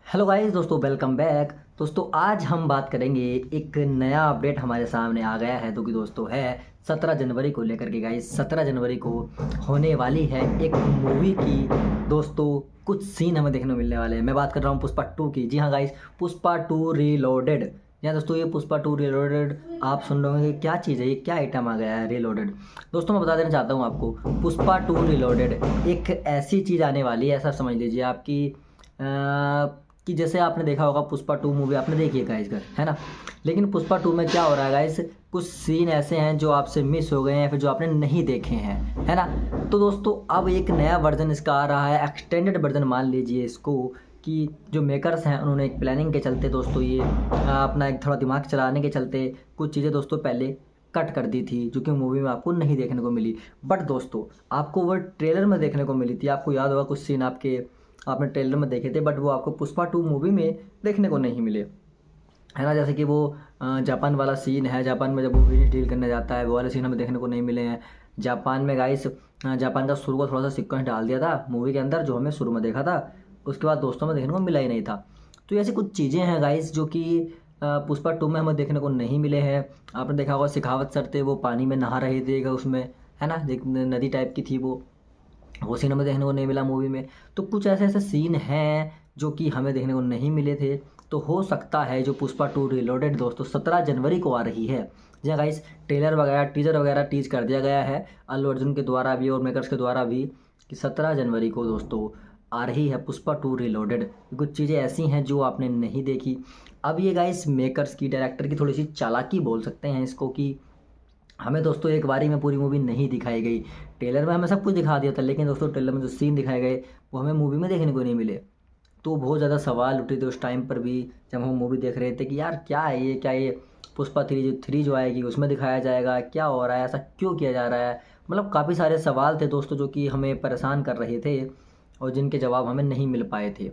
Hello guys दोस्तों, welcome back. दोस्तों आज हम बात करेंगे, एक नया अपडेट हमारे सामने आ गया है जो कि दोस्तों है 17 जनवरी को लेकर के। गाइस 17 जनवरी को होने वाली है एक मूवी की दोस्तों, कुछ सीन हमें देखने को मिलने वाले हैं। मैं बात कर रहा हूँ पुष्पा 2 की। जी हाँ गाइस, पुष्पा 2 रीलोडेड। जी हाँ दोस्तों, ये पुष्पा 2 रीलोडेड आप सुन रहे होंगे क्या चीज़ है, ये क्या आइटम आ गया है रीलोडेड। दोस्तों मैं बता देना चाहता हूँ आपको, पुष्पा 2 रीलोडेड एक ऐसी चीज़ आने वाली है, ऐसा समझ लीजिए आपकी कि जैसे आपने देखा होगा पुष्पा 2 मूवी आपने देखी है गाइस घर, है ना। लेकिन पुष्पा 2 में क्या हो रहा है गाइस, कुछ सीन ऐसे हैं जो आपसे मिस हो गए हैं, फिर जो आपने नहीं देखे हैं, है ना। तो दोस्तों अब एक नया वर्जन इसका आ रहा है, एक्सटेंडेड वर्जन मान लीजिए इसको, कि जो मेकर्स हैं उन्होंने एक प्लानिंग के चलते दोस्तों ये अपना एक थोड़ा दिमाग चलाने के चलते कुछ चीज़ें दोस्तों पहले कट कर दी थी, जो कि मूवी में आपको नहीं देखने को मिली। बट दोस्तों आपको वो ट्रेलर में देखने को मिली थी। आपको याद होगा कुछ सीन आपने ट्रेलर में देखे थे, बट वो आपको पुष्पा 2 मूवी में देखने को नहीं मिले, है ना। जैसे कि वो जापान वाला सीन है, जापान में जब वो फिनिश डील करने जाता है, वो वाले सीन हमें देखने को नहीं मिले हैं। जापान में गाइस जापान का शुरू का थोड़ा सा सीक्वेंस डाल दिया था मूवी के अंदर, जो हमें शुरू में देखा था, उसके बाद दोस्तों में देखने को मिला ही नहीं था। तो ऐसी कुछ चीज़ें हैं गाइस जो कि पुष्पा 2 में हमें देखने को नहीं मिले हैं। आपने देखा होगा शेखावत सर थे, वो पानी में नहा रहे थे उसमें, है ना, एक नदी टाइप की थी वो सीन हमें देखने को नहीं मिला मूवी में। तो कुछ ऐसे ऐसे सीन हैं जो कि हमें देखने को नहीं मिले थे। तो हो सकता है जो पुष्पा 2 रिलोडेड दोस्तों 17 जनवरी को आ रही है। जी हाँ गाइस, ट्रेलर वगैरह टीजर वगैरह टीज कर दिया गया है अल्लू अर्जुन के द्वारा भी और मेकर्स के द्वारा भी, कि 17 जनवरी को दोस्तों आ रही है पुष्पा 2 रिलोडेड। कुछ चीज़ें ऐसी हैं जो आपने नहीं देखी। अब ये गाइस मेकर्स की, डायरेक्टर की थोड़ी सी चालाकी बोल सकते हैं इसको, कि हमें दोस्तों एक बारी में पूरी मूवी नहीं दिखाई गई। ट्रेलर में हमें सब कुछ दिखा दिया था, लेकिन दोस्तों ट्रेलर में जो सीन दिखाए गए वो हमें मूवी में देखने को नहीं मिले। तो बहुत ज़्यादा सवाल उठे थे उस टाइम पर भी, जब हम मूवी देख रहे थे, कि यार क्या है ये, क्या ये पुष्पा 3 जो आएगी उसमें दिखाया जाएगा, क्या हो रहा है, ऐसा क्यों किया जा रहा है। मतलब काफ़ी सारे सवाल थे दोस्तों जो कि हमें परेशान कर रहे थे और जिनके जवाब हमें नहीं मिल पाए थे।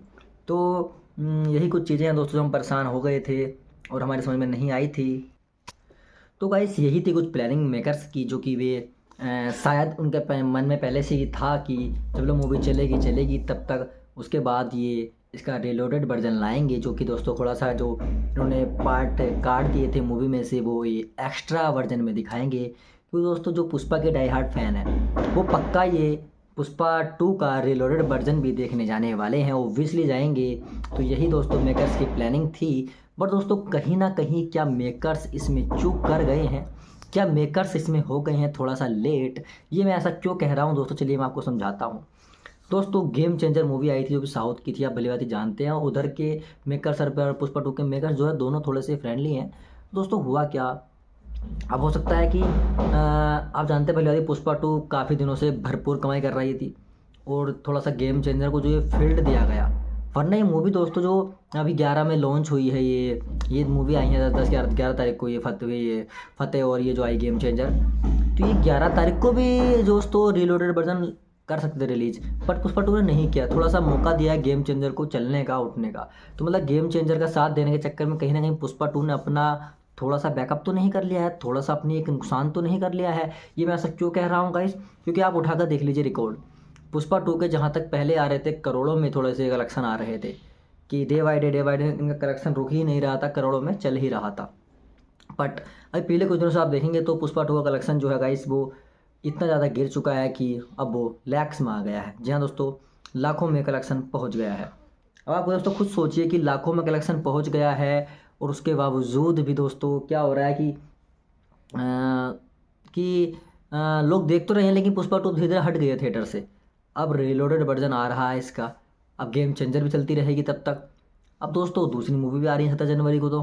तो यही कुछ चीज़ें हैं दोस्तों जो हम परेशान हो गए थे और हमारे समझ में नहीं आई थी। तो गाइस यही थी कुछ प्लानिंग मेकर्स की, जो कि वे शायद उनके मन में पहले से ही था कि जब लोग मूवी चलेगी चलेगी तब तक उसके बाद ये इसका रिलोडेड वर्जन लाएंगे, जो कि दोस्तों थोड़ा सा जो इन्होंने पार्ट काट दिए थे मूवी में से वो ये एक्स्ट्रा वर्जन में दिखाएंगे। क्योंकि दोस्तों जो पुष्पा के डाई हार्ट फैन है वो पक्का ये पुष्पा 2 का रिलोडेड वर्जन भी देखने जाने वाले हैं, ओब्वियसली जाएंगे। तो यही दोस्तों मेकर्स की प्लानिंग थी। बट दोस्तों कहीं ना कहीं क्या मेकर्स इसमें चूक कर गए हैं, क्या मेकर्स इसमें हो गए हैं थोड़ा सा लेट। ये मैं ऐसा क्यों कह रहा हूँ दोस्तों, चलिए मैं आपको समझाता हूँ। दोस्तों गेम चेंजर मूवी आई थी जो कि साउथ की थी, आप भलीभांति जानते हैं। उधर के मेकर सर पर पुष्पा 2 के मेकर्स जो है दोनों थोड़े से फ्रेंडली हैं। दोस्तों हुआ क्या, अब हो सकता है कि आप जानते हैं भलीभांति पुष्पा 2 काफ़ी दिनों से भरपूर कमाई कर रही थी और थोड़ा सा गेम चेंजर को जो ये फील्ड दिया गया। वरना ये मूवी दोस्तों जो अभी 11 में लॉन्च हुई है, ये मूवी आई है 10-11 तारीख को, ये फतेह और ये जो आई गेम चेंजर, तो ये 11 तारीख को भी दोस्तों रिलोडेड वर्जन कर सकते थे रिलीज। बट पुष्पा 2 ने नहीं किया, थोड़ा सा मौका दिया गेम चेंजर को चलने का, उठने का। तो मतलब गेम चेंजर का साथ देने के चक्कर में कहीं ना कहीं पुष्पा 2 ने अपना थोड़ा सा बैकअप तो नहीं कर लिया है, थोड़ा सा अपनी एक नुकसान तो नहीं कर लिया है। ये मैं ऐसा क्यों कह रहा हूँ गाइस, क्योंकि आप उठाकर देख लीजिए रिकॉर्ड, पुष्पा 2 के जहाँ तक पहले आ रहे थे करोड़ों में थोड़े से कलेक्शन आ रहे थे, कि डे बाई डे इनका कलेक्शन रुक ही नहीं रहा था, करोड़ों में चल ही रहा था। बट अभी पिछले कुछ दिनों से आप देखेंगे तो पुष्पा 2 का कलेक्शन जो है गाइस वो इतना ज़्यादा गिर चुका है कि अब वो लैक्स में आ गया है। जी हाँ दोस्तों, लाखों में कलेक्शन पहुँच गया है। अब आप दोस्तों खुद सोचिए कि लाखों में कलेक्शन पहुँच गया है और उसके बावजूद भी दोस्तों क्या हो रहा है कि लोग देख तो रहे हैं, लेकिन पुष्पा 2 धीरे धीरे हट गई है थिएटर से। अब रिलोडेड वर्जन आ रहा है इसका, अब गेम चेंजर भी चलती रहेगी तब तक। अब दोस्तों दूसरी मूवी भी आ रही है 17 जनवरी को, तो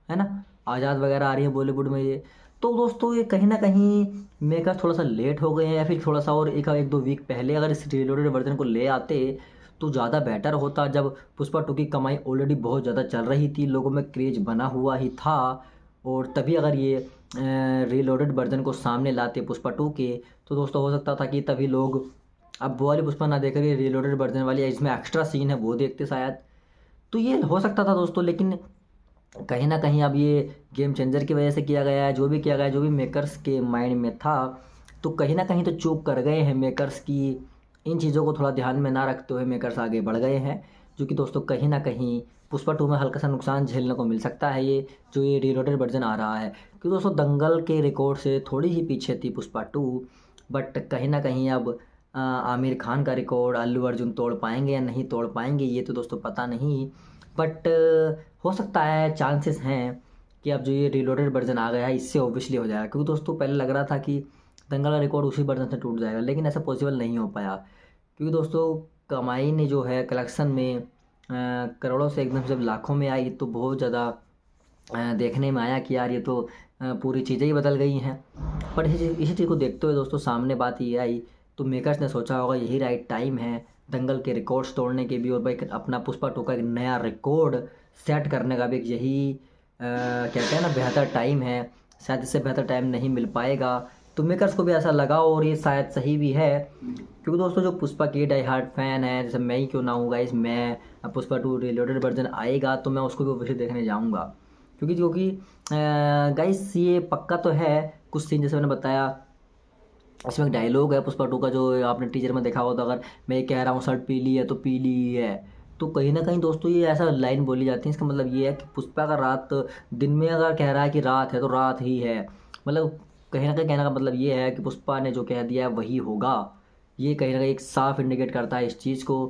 है ना, आज़ाद वगैरह आ रही है बॉलीवुड में ये। तो दोस्तों ये कहीं ना कहीं मेकर थोड़ा सा लेट हो गए हैं, या फिर थोड़ा सा और एक दो वीक पहले अगर इस रिलोडेड वर्जन को ले आते तो ज़्यादा बेटर होता। जब पुष्पा 2 की कमाई ऑलरेडी बहुत ज़्यादा चल रही थी, लोगों में क्रेज बना हुआ ही था, और तभी अगर ये रीलोडेड वर्जन को सामने लाते पुष्पा 2 के, तो दोस्तों हो सकता था कि तभी लोग अब वो वाली पुष्पा ना देकर ये रीलोडेड वर्जन वाली इसमें एक्स्ट्रा सीन है वो देखते शायद। तो ये हो सकता था दोस्तों, लेकिन कहीं ना कहीं अब ये गेम चेंजर की वजह से किया गया है, जो भी किया गया, जो भी मेकर्स के माइंड में था, तो कहीं ना कहीं तो चूक कर गए हैं मेकर्स की। इन चीज़ों को थोड़ा ध्यान में ना रखते हुए मेकर्स आगे बढ़ गए हैं, जो कि दोस्तों कहीं ना कहीं पुष्पा 2 में हल्का सा नुकसान झेलने को मिल सकता है, ये जो ये रीलोडेड वर्जन आ रहा है। क्योंकि दोस्तों दंगल के रिकॉर्ड से थोड़ी ही पीछे थी पुष्पा 2, बट कहीं ना कहीं अब आमिर खान का रिकॉर्ड अल्लू अर्जुन तोड़ पाएंगे या नहीं तोड़ पाएंगे ये तो दोस्तों पता नहीं, बट हो सकता है, चांसेस हैं कि अब जो ये रीलोडेड वर्जन आ गया है इससे ऑब्वियसली हो जाएगा। क्योंकि दोस्तों पहले लग रहा था कि दंगल का रिकॉर्ड उसी वर्जन से टूट जाएगा, लेकिन ऐसा पॉसिबल नहीं हो पाया। क्योंकि दोस्तों कमाई ने जो है कलेक्शन में करोड़ों से एकदम से जब लाखों में आई तो बहुत ज़्यादा देखने में आया कि यार ये तो पूरी चीज़ें ही बदल गई हैं। पर इसी चीज़ को देखते हुए दोस्तों सामने बात ये आई तो मेकर्स ने सोचा होगा यही राइट टाइम है दंगल के रिकॉर्ड्स तोड़ने के भी, और भाई अपना पुष्पा 2 का एक नया रिकॉर्ड सेट करने का भी एक यही कहते हैं ना बेहतर टाइम है। शायद इससे बेहतर टाइम नहीं मिल पाएगा, तो मेकर्स को भी ऐसा लगा और ये शायद सही भी है। क्योंकि दोस्तों जो पुष्पा के डाई हार्ड फैन है, जैसे मैं ही क्यों ना हूँ गाइस, मैं पुष्पा 2 रिलोडेड वर्जन आएगा तो मैं उसको भी ऑब्वियसली देखने जाऊँगा। क्योंकि गाइस ये पक्का तो है, कुछ सीन जैसे मैंने बताया इसमें एक डायलॉग है पुष्पा 2 का जो आपने टीजर में देखा हो, तो अगर मैं कह रहा हूँ शर्ट पीली है तो पीली ही है, तो कहीं ना कहीं दोस्तों ये ऐसा लाइन बोली जाती है, इसका मतलब ये है कि पुष्पा का रात दिन में अगर कह रहा है कि रात है तो रात ही है। मतलब कहीं ना कहीं कहने का मतलब ये है कि पुष्पा ने जो कह दिया है वही होगा। ये कहीं ना कहीं एक साफ इंडिकेट करता है इस चीज़ को।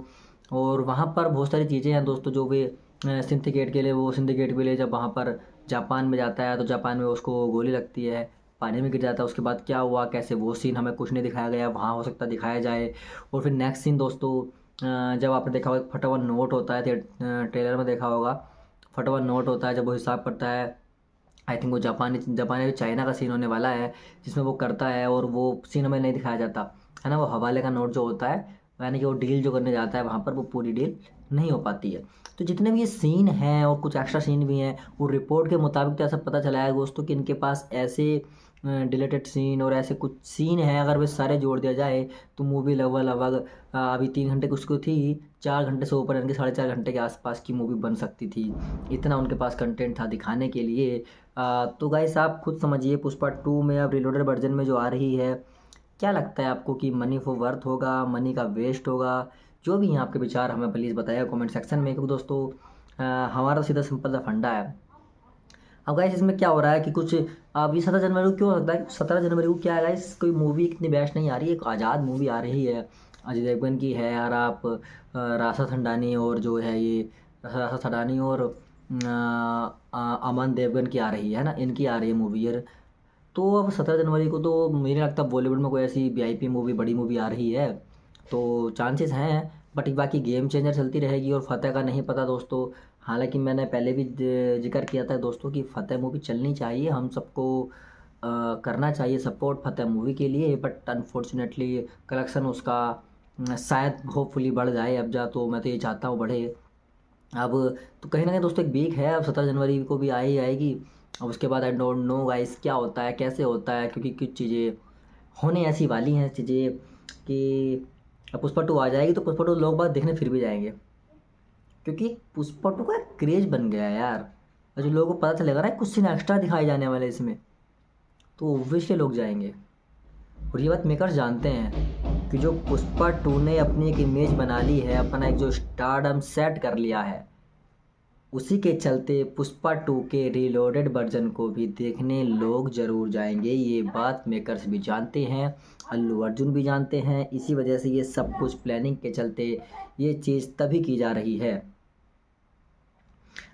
और वहाँ पर बहुत सारी चीज़ें हैं दोस्तों जो वे सिंडिकेट के लिए, वो सिंडिकेट के लिए जब वहाँ पर जापान में जाता है तो जापान में उसको गोली लगती है, पानी में गिर जाता है, उसके बाद क्या हुआ कैसे वो सीन हमें कुछ नहीं दिखाया गया, वहाँ हो सकता है दिखाया जाए। और फिर नेक्स्ट सीन दोस्तों जब आपने देखा होगा फटा हुआ नोट होता है, ट्रेलर में देखा होगा फटा हुआ नोट होता है, जब वो हिसाब करता है, आई थिंक वो जापानी चाइना का सीन होने वाला है जिसमें वो करता है, और वो सीन हमें नहीं दिखाया जाता है ना, वो हवाले का नोट जो होता है, यानी कि वो डील जो करने जाता है वहाँ पर वो पूरी डील नहीं हो पाती है। तो जितने भी ये सीन हैं और कुछ एक्स्ट्रा सीन भी हैं, वो रिपोर्ट के मुताबिक तो ऐसा पता चला है दोस्तों कि इनके पास ऐसे डिलेटेड सीन और ऐसे कुछ सीन हैं, अगर वे सारे जोड़ दिया जाए तो मूवी लगभग लगभग अभी 3 घंटे कुछ को थी, 4 घंटे से ऊपर यानी कि 4.5 घंटे के आसपास की मूवी बन सकती थी, इतना उनके पास कंटेंट था दिखाने के लिए। तो गाइस आप खुद समझिए पुष्पा 2 में अब रिलोडेड वर्जन में जो आ रही है, क्या लगता है आपको कि मनी फॉर वर्थ होगा, मनी का वेस्ट होगा? जो भी हैं आपके विचार हमें प्लीज़ बताइए कमेंट सेक्शन में। क्योंकि दोस्तों हमारा सीधा सिंपल सा फंडा है। अब गाइस इसमें क्या हो रहा है कि कुछ अब ये 17 जनवरी को क्यों हो सकता है, 17 जनवरी को क्या है गाइस, कोई मूवी इतनी बेस्ट नहीं आ रही है, एक आज़ाद मूवी आ रही है अजय देवगन की है यार, आप राशा थंडानी और जो है ये राशा थंडानी और अमन देवगन की आ रही है ना, इनकी आ रही है मूवी यार। तो अब 17 जनवरी को तो मुझे लगता है बॉलीवुड में कोई ऐसी वीआईपी मूवी बड़ी मूवी आ रही है, तो चांसेस हैं, बट बाकी गेम चेंजर चलती रहेगी और फतेह का नहीं पता दोस्तों। हालांकि मैंने पहले भी जिक्र किया था दोस्तों कि फतेह मूवी चलनी चाहिए, हम सबको करना चाहिए सपोर्ट फतेह मूवी के लिए, बट अनफॉर्चुनेटली कलेक्शन उसका शायद होपफुली बढ़ जाए अब जा, तो मैं तो ये चाहता हूँ बढ़े। अब तो कहीं ना कहीं दोस्तों एक वीक है, अब 17 जनवरी को भी आ ही आएगी। अब उसके बाद आई डोंट नो गाइस क्या होता है कैसे होता है, क्योंकि कुछ चीज़ें होने ऐसी वाली हैं चीज़ें कि अब पुष्पा 2 आ जाएगी तो पुष्पा 2 लोग बात देखने फिर भी जाएंगे, क्योंकि पुष्पा 2 का एक क्रेज बन गया है यार। और जो लोगों को पता चलेगा ना कुछ सीन एक्स्ट्रा दिखाए जाने वाले इसमें, तो ऑब्वियसली लोग जाएंगे। और ये बात मेकर्स जानते हैं कि जो पुष्पा 2 ने अपनी एक इमेज बना ली है, अपना एक जो स्टारडम सेट कर लिया है, उसी के चलते पुष्पा 2 के रीलोडेड वर्जन को भी देखने लोग ज़रूर जाएंगे। ये बात मेकर्स भी जानते हैं, अल्लू अर्जुन भी जानते हैं, इसी वजह से ये सब कुछ प्लानिंग के चलते ये चीज़ तभी की जा रही है।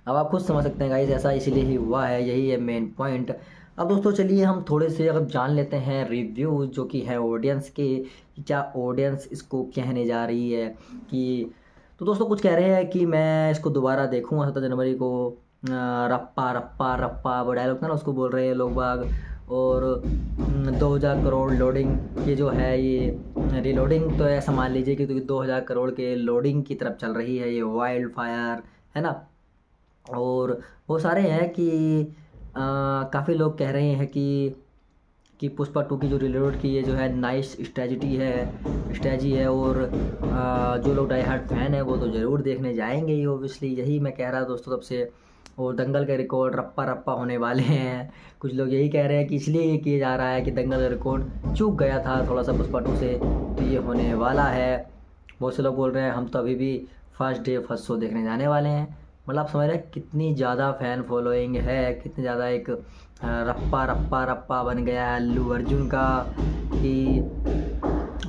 अब आप खुद समझ सकते हैं गाइस, ऐसा इसलिए ही हुआ है, यही है मेन पॉइंट। अब दोस्तों चलिए हम थोड़े से अब जान लेते हैं रिव्यू जो कि है ऑडियंस के, कि क्या ऑडियंस इसको कहने जा रही है। कि तो दोस्तों कुछ कह रहे हैं कि मैं इसको दोबारा देखूँगा 17 जनवरी को, रप्पा रप्पा रप्पा वो डायलॉग था ना, उसको बोल रहे हैं लोग बाग। और 2000 करोड़ लोडिंग ये जो है ये रीलोडिंग तो ऐसा मान लीजिए कि 2000 करोड़ के लोडिंग की तरफ चल रही है ये वाइल्ड फायर, है ना। और वो सारे हैं कि काफ़ी लोग कह रहे हैं कि पुष्पा 2 की जो रिलोड की ये जो है नाइस स्ट्रेटजी है। और जो लोग डाई हार्ड फैन है वो तो ज़रूर देखने जाएंगे ही ऑब्वियसली, यही मैं कह रहा था दोस्तों तब से। और दंगल के रिकॉर्ड रप्पा रप्पा होने वाले हैं, कुछ लोग यही कह रहे हैं कि इसलिए ये किया जा रहा है कि दंगल का रिकॉर्ड चूक गया था थोड़ा सा पुष्पा 2 से, तो ये होने वाला है। बहुत से लोग बोल रहे हैं हम तो अभी भी फर्स्ट डे फर्स्ट शो देखने जाने वाले हैं। मतलब आप समझ रहे हैं कितनी ज़्यादा फ़ैन फॉलोइंग है, कितनी ज़्यादा एक रप्पा रप्पा रप्पा बन गया है अल्लू अर्जुन का कि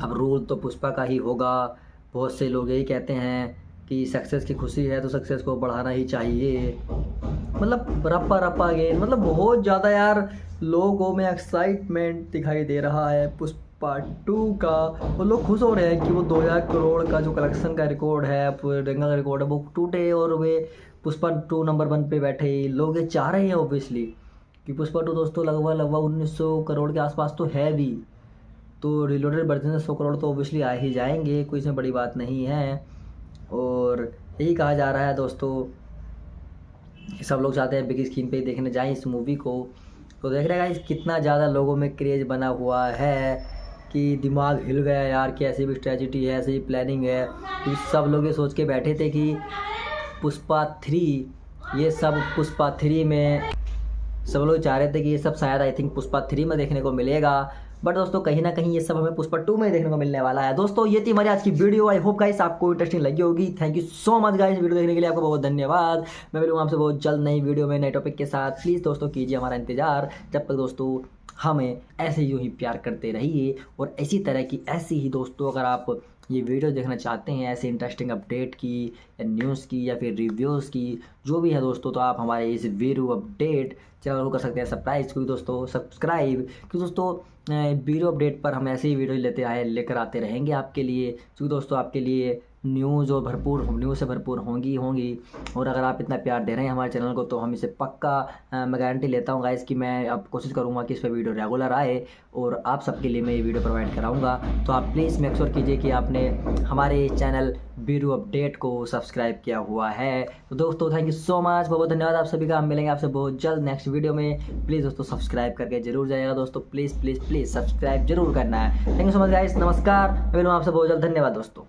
अब रोल तो पुष्पा का ही होगा। बहुत से लोग यही कहते हैं कि सक्सेस की खुशी है तो सक्सेस को बढ़ाना ही चाहिए। मतलब रप्पा रप्पा गेन, मतलब बहुत ज़्यादा यार लोगों में एक्साइटमेंट दिखाई दे रहा है पुष्पा 2 का। वो लोग खुश हो रहे हैं कि वो 2000 करोड़ का जो कलेक्शन का रिकॉर्ड है, दंगल का रिकॉर्ड है, वो टूटे और वे पुष्पा 2 नंबर 1 पे बैठे। लोग ये चाह रहे हैं ऑब्वियसली कि पुष्पा 2 दोस्तों लगभग 1900 करोड़ के आसपास तो है भी, तो रिलोडेड वर्जन से 100 करोड़ तो ऑब्वियसली आ ही जाएंगे, कोई इसमें बड़ी बात नहीं है। और यही कहा जा रहा है दोस्तों, सब लोग चाहते हैं बिग स्क्रीन पे ही देखने जाएं इस मूवी को। तो देख रहे हैं कितना ज़्यादा लोगों में क्रेज़ बना हुआ है कि दिमाग हिल गया यार कि ऐसी भी स्ट्रेटजी है, ऐसी भी प्लानिंग है। तो सब लोग ये सोच के बैठे थे कि पुष्पा 3, ये सब पुष्पा 3 में सब लोग चाह रहे थे कि ये सब शायद आई थिंक पुष्पा 3 में देखने को मिलेगा। बट दोस्तों कहीं ना कहीं ये सब हमें पुष्पा 2 में देखने को मिलने वाला है। दोस्तों ये थी हमारी आज की वीडियो। आई होप गाइस आपको इंटरेस्टिंग लगी होगी। Thank you so much guys video देखने के लिए, आपको बहुत धन्यवाद। मैं मिलूंगा आपसे बहुत जल्द नई वीडियो में नए टॉपिक के साथ। प्लीज़ दोस्तों कीजिए हमारा इंतजार। जब तक दोस्तों हमें ऐसे यूँ ही प्यार करते रहिए और इसी तरह की ऐसी ही दोस्तों अगर आप ये वीडियो देखना चाहते हैं ऐसे इंटरेस्टिंग अपडेट की या न्यूज़ की या फिर रिव्यूज़ की जो भी है दोस्तों, तो आप हमारे इस वीडियो अपडेट चैनल को कर सकते हैं सब्सक्राइब क्योंकि दोस्तों वीडियो अपडेट पर हम ऐसे ही वीडियो लेकर आते रहेंगे आपके लिए, क्योंकि दोस्तों आपके लिए न्यूज़ से भरपूर होंगी। और अगर आप इतना प्यार दे रहे हैं हमारे चैनल को तो हम इसे पक्का मैं गारंटी लेता हूँ गाइस कि मैं अब कोशिश करूँगा कि इस पर वीडियो रेगुलर आए और आप सबके लिए मैं ये वीडियो प्रोवाइड कराऊँगा। तो आप प्लीज़ मेक श्योर कीजिए कि आपने हमारे चैनल वीडियो अपडेट को सब्सक्राइब किया हुआ है। तो दोस्तों थैंक यू सो मच, बहुत धन्यवाद आप सभी का। हम मिलेंगे आपसे बहुत जल्द नेक्स्ट वीडियो में। प्लीज़ दोस्तों सब्सक्राइब करके जरूर जाइएगा दोस्तों, प्लीज़ सब्सक्राइब जरूर करना है। Thank you so much guys, नमस्कार। मैं मिलूँगा आपसे बहुत जल्द। धन्यवाद दोस्तों।